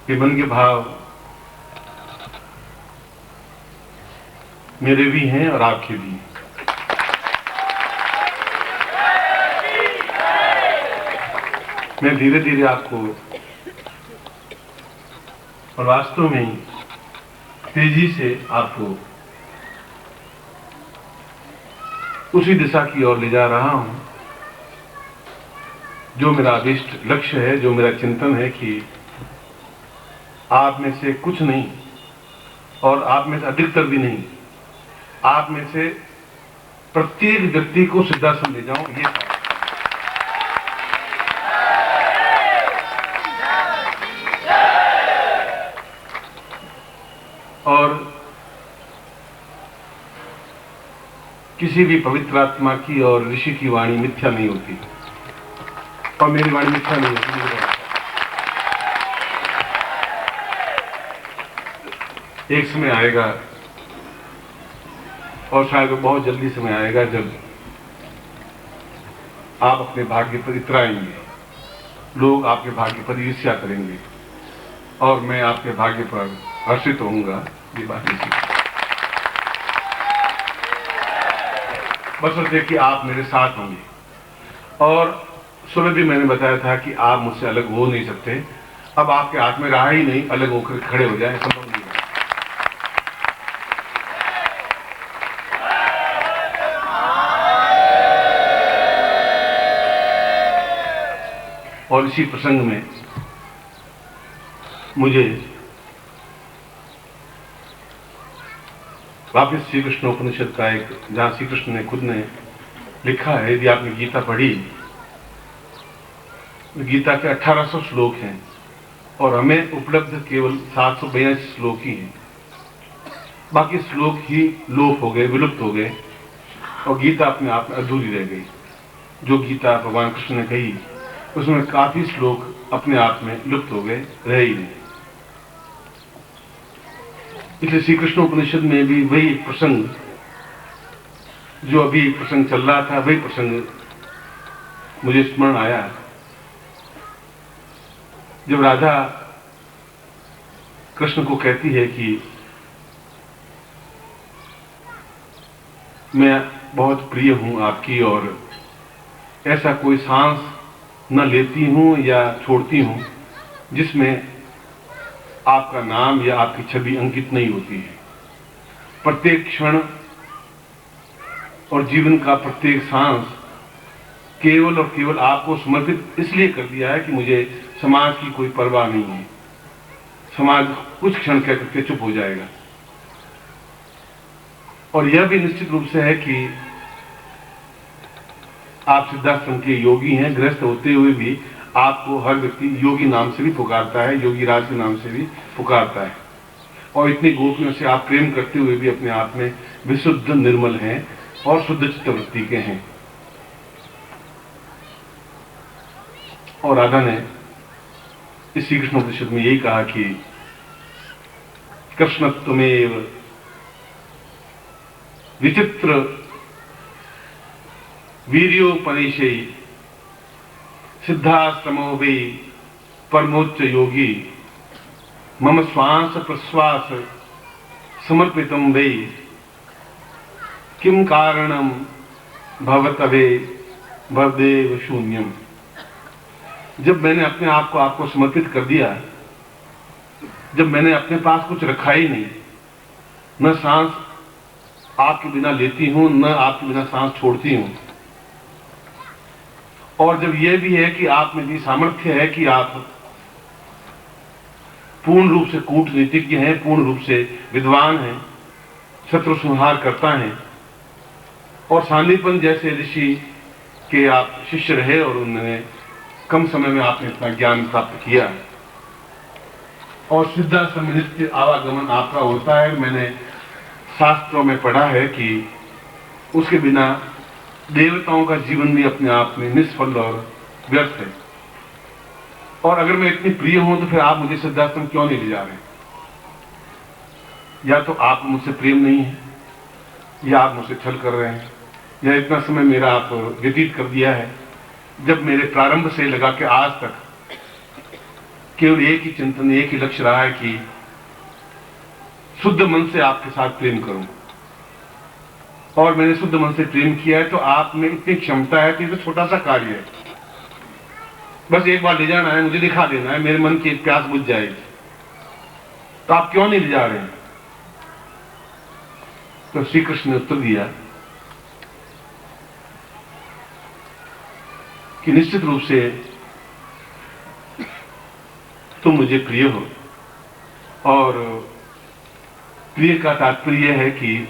ये मन के भाव मेरे भी हैं और आपके भी हैं। मैं धीरे धीरे आपको और वास्तव में तेजी से आपको उसी दिशा की ओर ले जा रहा हूं जो मेरा अभिष्ट लक्ष्य है, जो मेरा चिंतन है कि आप में से कुछ नहीं और आप में से अधिकतर भी नहीं, आप में से प्रत्येक व्यक्ति को सिद्धाश्रम ले जाऊं, ये था। और किसी भी पवित्र आत्मा की और ऋषि की वाणी मिथ्या नहीं होती, और मेरी वाणी मिथ्या नहीं होती। एक समय आएगा और शायद बहुत जल्दी समय आएगा जब आप अपने भाग्य पर इतराएंगे, लोग आपके भाग्य पर ईर्ष्या करेंगे और मैं आपके भाग्य पर हर्षित होऊंगा। ये बात नहीं, बशर्ते कि आप मेरे साथ होंगे। और सुबह भी मैंने बताया था कि आप मुझसे अलग हो नहीं सकते। अब आपके हाथ में रहा ही नहीं अलग होकर खड़े हो जाए, संभव नहीं है। और इसी प्रसंग में मुझे वापिस श्री कृष्ण उपनिषद का एक, जहां श्री कृष्ण ने खुद ने लिखा है, यदि आपने गीता पढ़ी, गीता के 1800 श्लोक हैं और हमें उपलब्ध केवल 782 श्लोक ही हैं। बाकी श्लोक ही लोप हो गए, विलुप्त हो गए और गीता अपने आप में अधूरी रह गई। जो गीता भगवान कृष्ण ने कही उसमें काफी श्लोक अपने आप में लुप्त हो गए, रहे ही नहीं। इसलिए श्री कृष्ण उपनिषद में भी वही प्रसंग, जो अभी प्रसंग चल रहा था, वही प्रसंग मुझे स्मरण आया जब राधा कृष्ण को कहती है कि मैं बहुत प्रिय हूं आपकी और ऐसा कोई सांस न लेती हूं या छोड़ती हूं जिसमें आपका नाम या आपकी छवि अंकित नहीं होती है। प्रत्येक क्षण और जीवन का प्रत्येक सांस केवल और केवल आपको समर्पित इसलिए कर दिया है कि मुझे समाज की कोई परवाह नहीं है। समाज कुछ क्षण कह करके चुप हो जाएगा। और यह भी निश्चित रूप से है कि आप सिद्धाश्रम के योगी हैं, गृहस्थ होते हुए भी आपको हर व्यक्ति योगी नाम से भी पुकारता है, योगी राज के नाम से भी पुकारता है। और इतनी गोपियों से आप प्रेम करते हुए भी अपने आप में विशुद्ध निर्मल हैं और शुद्ध चित्तवृत्ति के हैं। और राधा ने इस श्री कृष्ण उपनिषद में यही कहा कि कृष्णत्वमेव विचित्र वीर्योपनिषेय सिद्धाश्रमो वे परमोच्च योगी मम श्वास प्रश्वास समर्पितम वे किम कारणम भवतवे भवदेव शून्यम। जब मैंने अपने आप को आपको समर्पित कर दिया, जब मैंने अपने पास कुछ रखा ही नहीं, न सांस आपके बिना लेती हूं, न आपके बिना सांस छोड़ती हूं, और जब यह भी है कि आप में भी सामर्थ्य है कि आप पूर्ण रूप से कूटनीतिज्ञ हैं, पूर्ण रूप से विद्वान हैं, शत्रु संहार करता है, और सांदीपन जैसे ऋषि के आप शिष्य रहे और उन्होंने कम समय में आपने इतना ज्ञान प्राप्त किया, और सिद्धाश्रम नित्य आवागमन आपका होता है। मैंने शास्त्रों में पढ़ा है कि उसके बिना देवताओं का जीवन भी अपने आप में निष्फल और व्यर्थ है। और अगर मैं इतनी प्रिय हूं तो फिर आप मुझे सिद्धाश्रम क्यों नहीं ले जा रहे? या तो आप मुझसे प्रेम नहीं है, या आप मुझसे छल कर रहे हैं, या इतना समय मेरा आप व्यतीत कर दिया है, जब मेरे प्रारंभ से लगा के आज तक केवल एक ही चिंतन, एक ही लक्ष्य रहा है कि शुद्ध मन से आपके साथ प्रेम करूं। और मैंने शुद्ध मन से प्रेम किया है तो आप में इतनी क्षमता है कि ये छोटा सा कार्य है, बस एक बार ले जाना है, मुझे दिखा देना है, मेरे मन की प्यास बुझ जाएगी। तो आप क्यों नहीं ले जा रहे हैं? तो श्री कृष्ण ने उत्तर दिया कि निश्चित रूप से तुम मुझे प्रिय हो, और प्रिय का तात्पर्य है कि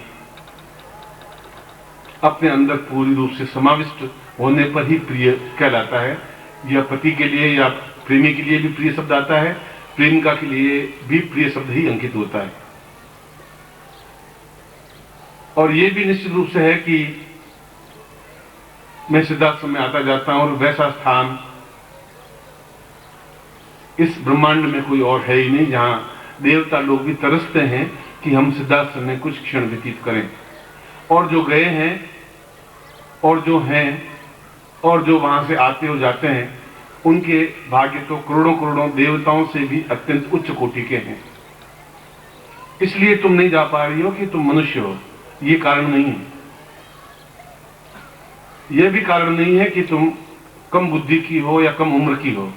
अपने अंदर पूरी रूप से समाविष्ट होने पर ही प्रिय कहलाता है। यह पति के लिए या प्रेमी के लिए भी प्रिय शब्द आता है, प्रेमिका के लिए भी प्रिय शब्द ही अंकित होता है। और यह भी निश्चित रूप से है कि मैं सिद्धाश्रम में आता जाता हूं और वैसा स्थान इस ब्रह्मांड में कोई और है ही नहीं जहां देवता लोग भी तरसते हैं कि हम सिद्धाश्रम में कुछ क्षण व्यतीत करें। और जो गए हैं और जो हैं और जो वहां से आते हो जाते हैं, उनके भाग्य तो करोड़ों करोड़ों देवताओं से भी अत्यंत उच्च कोटि के हैं। इसलिए तुम नहीं जा पा रही हो कि तुम मनुष्य हो, ये कारण नहीं है। यह भी कारण नहीं है कि तुम कम बुद्धि की हो या कम उम्र की हो।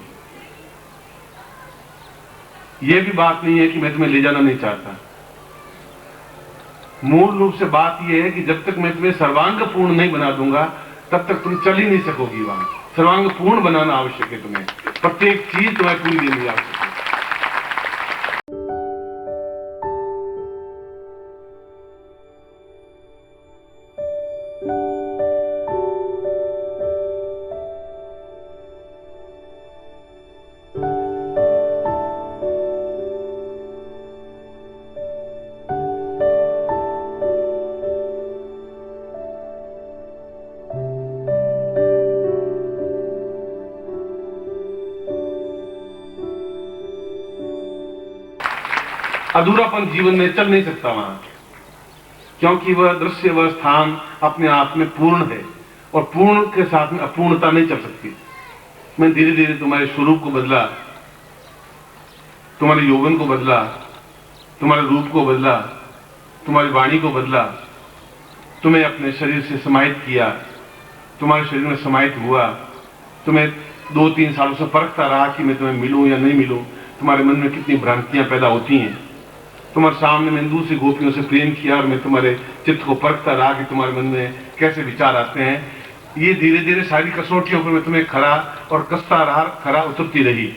यह भी बात नहीं है कि मैं तुम्हें ले जाना नहीं चाहता। मूल रूप से बात यह है कि जब तक मैं तुम्हें सर्वांग पूर्ण नहीं बना दूंगा तब तक तुम चल ही नहीं सकोगी। वहां सर्वांग पूर्ण बनाना आवश्यक है, तुम्हें प्रत्येक चीज तुम्हें पूरी देनी आवश्यक है। अधूरापन जीवन में चल नहीं सकता वहां, क्योंकि वह दृश्य, वह स्थान अपने आप में पूर्ण है और पूर्ण के साथ में अपूर्णता नहीं चल सकती। मैं धीरे धीरे तुम्हारे स्वरूप को बदला, तुम्हारे यौवन को बदला, तुम्हारे रूप को बदला, तुम्हारी वाणी को बदला, तुम्हें अपने शरीर से समाहित किया, तुम्हारे शरीर में समाहित हुआ। तुम्हें 2-3 सालों से परखता रहा कि मैं तुम्हें मिलूं या नहीं मिलूं, तुम्हारे मन में कितनी भ्रांतियां पैदा होती हैं। तुम्हारे सामने मैंने दूसरी गोपियों से प्रेम किया और मैं तुम्हारे चित्त को परखता रहा कि तुम्हारे मन में कैसे विचार आते हैं। ये धीरे धीरे सारी कसौटियों पर मैं तुम्हें खरा और कसता रहा, खरा उतरती रही।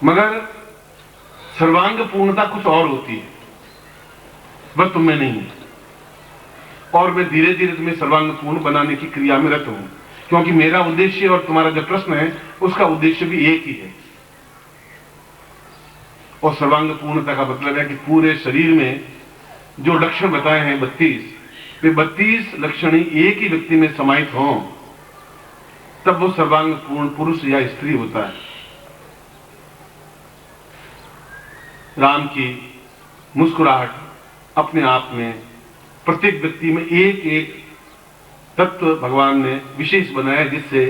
मगर सर्वांग पूर्णता कुछ और होती है, वह तुम में नहीं है। और मैं धीरे धीरे तुम्हें सर्वांग पूर्ण बनाने की क्रिया में रत हूं, क्योंकि मेरा उद्देश्य और तुम्हारा जो प्रश्न है उसका उद्देश्य भी एक ही है। और सर्वांग पूर्णता का मतलब है कि पूरे शरीर में जो लक्षण बताए हैं 32, वे 32 लक्षण एक ही व्यक्ति में समाहित हों, तब वो सर्वांग पूर्ण पुरुष या स्त्री होता है। राम की मुस्कुराहट अपने आप में प्रत्येक व्यक्ति में एक एक तत्व भगवान ने विशेष बनाया, जिससे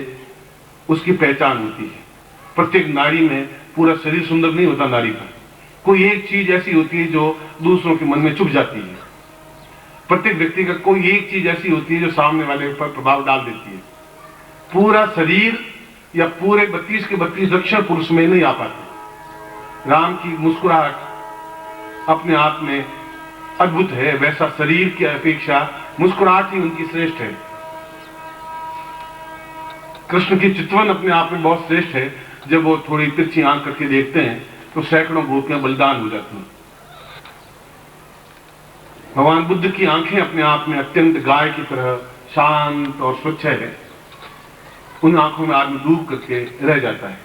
उसकी पहचान होती है। प्रत्येक नारी में पूरा शरीर सुंदर नहीं होता, नारी का कोई एक चीज ऐसी होती है जो दूसरों के मन में चुभ जाती है। प्रत्येक व्यक्ति का कोई एक चीज ऐसी होती है जो सामने वाले पर प्रभाव डाल देती है। पूरा शरीर या पूरे 32 के 32 लक्षण पुरुष में नहीं आ पाते। राम की मुस्कुराहट अपने आप में अद्भुत है, वैसा शरीर की अपेक्षा मुस्कुराहट ही उनकी श्रेष्ठ है। कृष्ण की चितवन अपने आप में बहुत श्रेष्ठ है। जब वो थोड़ी तिरछी आंख करके देखते हैं तो सैकड़ों गोपियां बलिदान हो जाती हैं। भगवान बुद्ध की आंखें अपने आप में अत्यंत गाय की तरह शांत और स्वच्छ है। उन आंखों में आदमी डूब करके रह जाता है।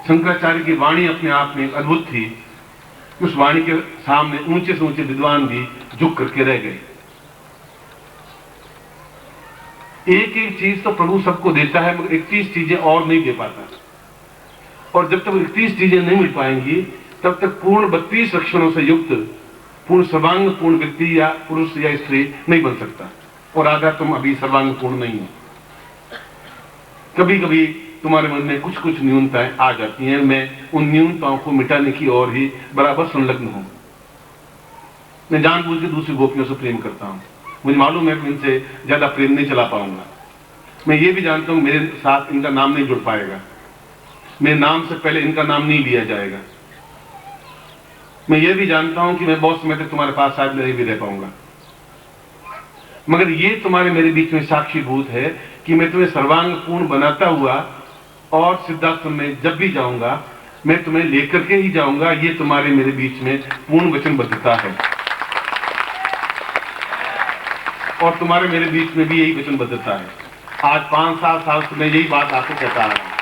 शंकराचार्य की वाणी अपने आप में अद्भुत थी। उस वाणी के सामने ऊंचे से ऊंचे विद्वान भी झुक करके रह गए। एक एक चीज तो प्रभु सबको देता है, मगर 31 चीजें और नहीं दे पाता। और जब तक 31 चीजें नहीं मिल पाएंगी तब तक पूर्ण 32 लक्षणों से युक्त पूर्ण सर्वांग पूर्ण व्यक्ति या पुरुष या स्त्री नहीं बन सकता। और आधा तुम अभी सर्वांग पूर्ण नहीं हो। कभी कभी तुम्हारे मन में कुछ कुछ न्यूनताएं आ जाती हैं, मैं उन न्यूनताओं को मिटाने की ओर ही बराबर संलग्न हूं। मैं जानबूझ के दूसरी गोपियों से प्रेम करता हूं, मुझे मालूम है कि इनसे ज्यादा प्रेम नहीं चला पाऊंगा। मैं ये भी जानता हूं मेरे साथ इनका नाम नहीं जुड़ पाएगा, मेरे नाम से पहले इनका नाम नहीं लिया जाएगा। मैं ये भी जानता हूं कि मैं बहुत समय तक तुम्हारे पास शायद नहीं भी रह पाऊंगा, मगर ये तुम्हारे मेरे बीच में साक्षीभूत है कि मैं तुम्हें सर्वांग पूर्ण बनाता हुआ और सिद्धाश्रम में जब भी जाऊंगा मैं तुम्हें लेकर के ही जाऊंगा। ये तुम्हारे मेरे बीच में पूर्ण वचनबद्धता है और तुम्हारे मेरे बीच में भी यही वचनबद्धता है। आज 5-7 साल से मैं यही बात आपको कहता आ रहा हूं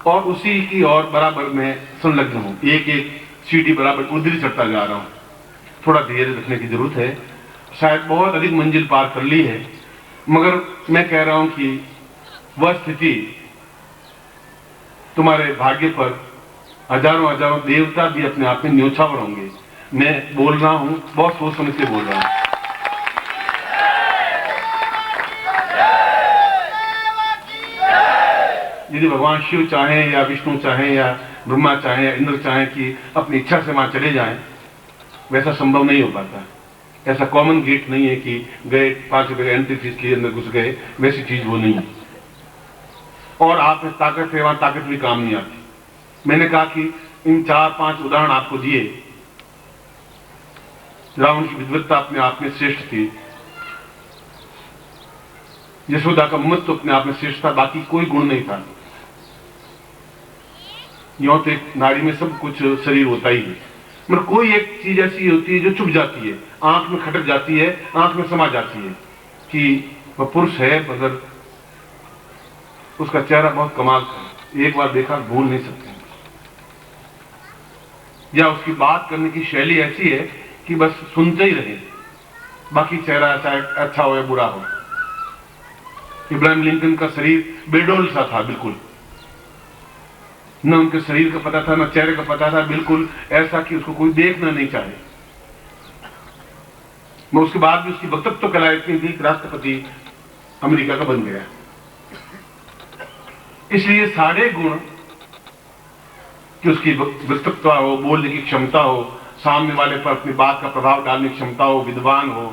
और उसी की ओर बराबर मैं संलग्न हूं। एक एक सीढ़ी बराबर उधर चढ़ता जा रहा हूं। थोड़ा धैर्य रखने की जरूरत है, शायद बहुत अधिक मंजिल पार कर ली है, मगर मैं कह रहा हूं कि वह स्थिति तुम्हारे भाग्य पर हजारों हजारों देवता भी अपने आप में न्योछावर होंगे। मैं बोल रहा हूं, बहुत सोच समझ के बोल रहा हूं। यदि भगवान शिव चाहें या विष्णु चाहें या ब्रह्मा चाहें या इंद्र चाहें कि अपनी इच्छा से वहां चले जाएं, वैसा संभव नहीं हो पाता। ऐसा कॉमन गेट नहीं है कि गए 5 रुपए एंट्री फीस लिए अंदर घुस गए, वैसी चीज वो नहीं है। और आप में ताकत है, वहां ताकत भी काम नहीं आती। मैंने कहा कि इन 4-5 उदाहरण आपको दिए। रावण की विद्वत्ता अपने आप में श्रेष्ठ थी, यशोदा का ममत्व अपने आप में श्रेष्ठ था, बाकी कोई गुण नहीं था। यों तो एक नारी में सब कुछ शरीर होता ही है, मगर कोई एक चीज ऐसी होती है जो चुभ जाती है, आंख में खटक जाती है, आंख में समा जाती है कि वह पुरुष है, मगर उसका चेहरा बहुत कमाल का, एक बार देखा भूल नहीं सकते। या उसकी बात करने की शैली ऐसी है कि बस सुनते ही रहे, बाकी चेहरा चाहे अच्छा हो या बुरा हो। इब्राहिम लिंकन का शरीर बेडोल सा था, बिल्कुल न उनके शरीर का पता था न चेहरे का पता था, बिल्कुल ऐसा कि उसको कोई देखना नहीं चाहे। मैं उसके बाद भी उसकी वक्तत्व कला इतनी थी कि राष्ट्रपति अमेरिका का बन गया। इसलिए सारे गुण कि उसकी वक्तत्व हो, बोलने की क्षमता हो, सामने वाले पर अपनी बात का प्रभाव डालने की क्षमता हो, विद्वान हो,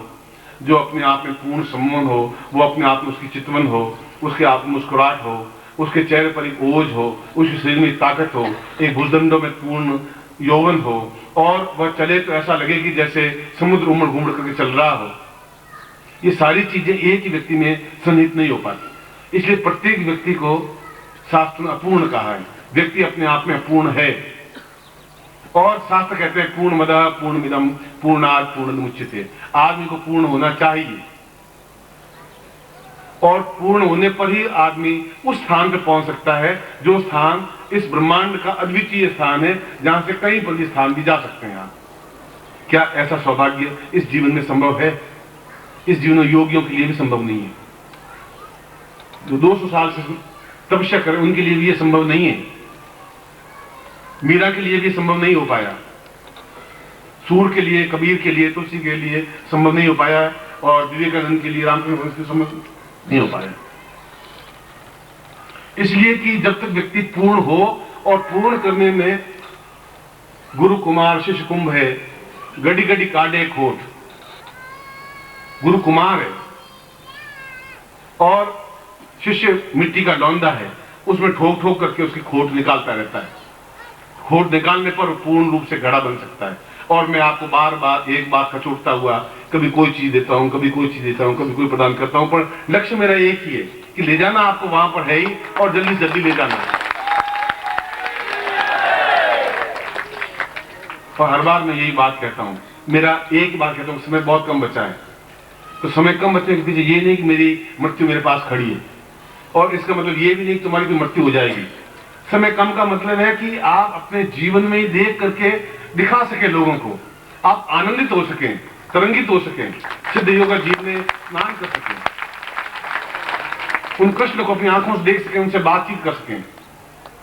जो अपने आप में पूर्ण सम्मोहन हो, वो अपने आप में उसकी चितवन हो, उसके आप में मुस्कुराहट हो, उसके चेहरे पर एक ओज हो, उसके शरीर में ताकत हो, एक भुजदंडों में पूर्ण यौवन हो, और वह चले तो ऐसा लगे कि जैसे समुद्र उमड़ घूमड़ करके चल रहा हो। ये सारी चीजें एक ही व्यक्ति में सन्निहित नहीं हो पाती। इसलिए प्रत्येक व्यक्ति को शास्त्र ने अपूर्ण कहा है। व्यक्ति अपने आप में अपूर्ण है, और शास्त्र कहते हैं पूर्णमदः पूर्णमिदं पूर्णात् पूर्णमुच्यते। आदमी को पूर्ण होना चाहिए, और पूर्ण होने पर ही आदमी उस स्थान पर पहुंच सकता है जो स्थान इस ब्रह्मांड का अद्वितीय स्थान है, जहां से कहीं पर भी स्थान भी जा सकते हैं आप। क्या ऐसा सौभाग्य इस जीवन में संभव है? इस जीवन में योगियों के लिए भी संभव नहीं है। जो 200 साल से तपस्या करें उनके लिए भी यह संभव नहीं है। मीरा के लिए भी संभव नहीं हो पाया, सूर के लिए, कबीर के लिए, तुलसी के लिए संभव नहीं हो पाया, और विवेकानंद के लिए, रामकृष्ण के संभव नहीं हो पाया। इसलिए कि जब तक व्यक्ति पूर्ण हो, और पूर्ण करने में गुरु कुमार शिष्य कुंभ है, गड़ी गड़ी काटे खोट। गुरु कुमार है और शिष्य मिट्टी का डोंदा है, उसमें ठोक ठोक करके उसकी खोट निकालता रहता है। खोट निकालने पर पूर्ण रूप से घड़ा बन सकता है। और मैं आपको बार बार एक बात खचोटता हुआ, कभी कोई चीज देता हूं, कभी कोई चीज देता हूं, कभी कोई प्रदान करता हूं, पर लक्ष्य मेरा एक ही है कि ले जाना आपको वहां पर है ही, और जल्दी से जल्दी ले जाना। और हर बार मैं यही बात कहता हूं, मेरा एक बात कहता हूं, समय बहुत कम बचा है। तो समय कम बचने के पीछे ये नहीं कि मेरी मृत्यु मेरे पास खड़ी है, और इसका मतलब ये भी नहीं कि तुम्हारी भी मृत्यु हो जाएगी। समय कम का मतलब है कि आप अपने जीवन में ही देख करके दिखा सके लोगों को, आप आनंदित हो सकें, तरंगित हो सकें, सिद्ध योगा जीवन में स्नान कर सकें, उन कृष्ण को अपनी आंखों से देख सकें, उनसे बातचीत कर सकें,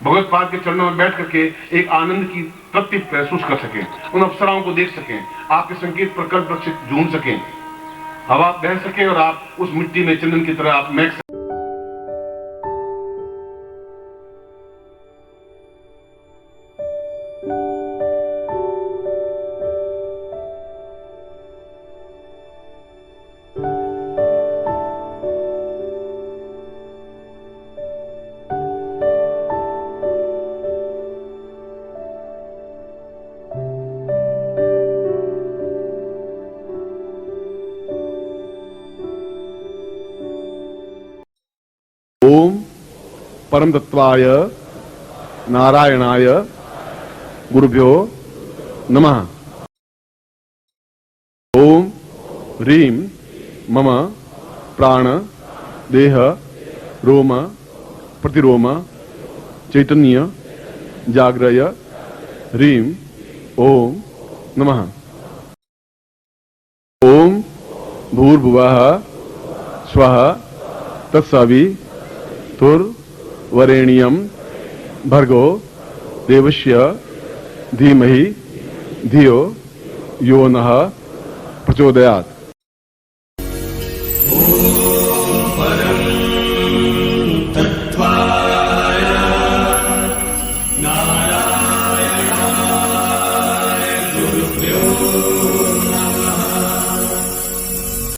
भगवत पाद के चरणों में बैठ करके एक आनंद की तृप्ति महसूस कर सकें, उन अप्सराओं को देख सकें, आपके संकेत पर कल्प झूम सकें। हवा बह सके और आप उस मिट्टी में चंदन की तरह आप महक सके। ओम परम तत्वाय नारायणाय गुरुभ्यो नमः। ओम ह्रीं मम प्राण देह रोम प्रतिरोम चैतन्य जाग्रय ह्रीं ओम नमः। ओम भूर्भुवः स्वः तत्सवितुर्वरेण्यं भर्गो देवस्य धीमहि धियो यो नः प्रचोदयात्।